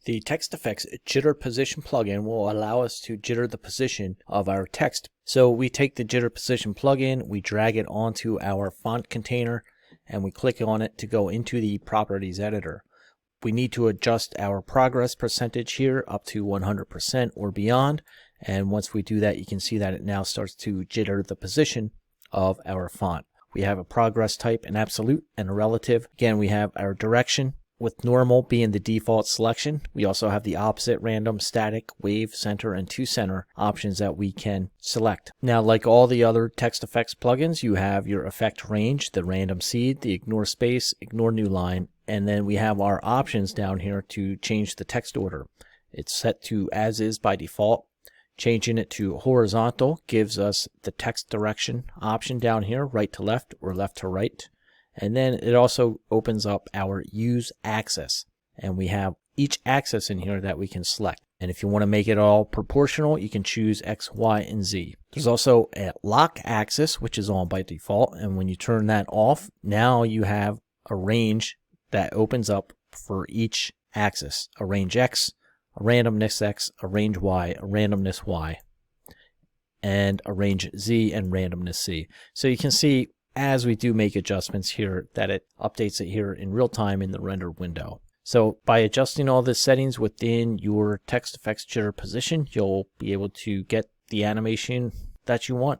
The Text FX Jitter Position plugin will allow us to jitter the position of our text. So we take the Jitter Position plugin, we drag it onto our font container, and we click on it to go into the Properties editor. We need to adjust our progress percentage here up to 100% or beyond. And once we do that, you can see that it now starts to jitter the position of our font. We have a progress type, an absolute and a relative. Again, we have our direction, with normal being the default selection. We also have the opposite, random, static, wave, center, and to center options that we can select. Now, like all the other text effects plugins, you have your effect range, the random seed, the ignore space, ignore new line, and then we have our options down here to change the text order. It's set to as is by default. Changing it to horizontal gives us the text direction option down here, right to left or left to right. And then it also opens up our use axis, and we have each axis in here that we can select. And if you want to make it all proportional, you can choose X, Y, and Z. There's also a lock axis, which is on by default. And when you turn that off, now you have a range that opens up for each axis. A range X, a randomness X, a range Y, a randomness Y, and a range Z and randomness Z. So you can see as we do make adjustments here that it updates it here in real time in the render window. So by adjusting all the settings within your Text FX Jitter Position, you'll be able to get the animation that you want.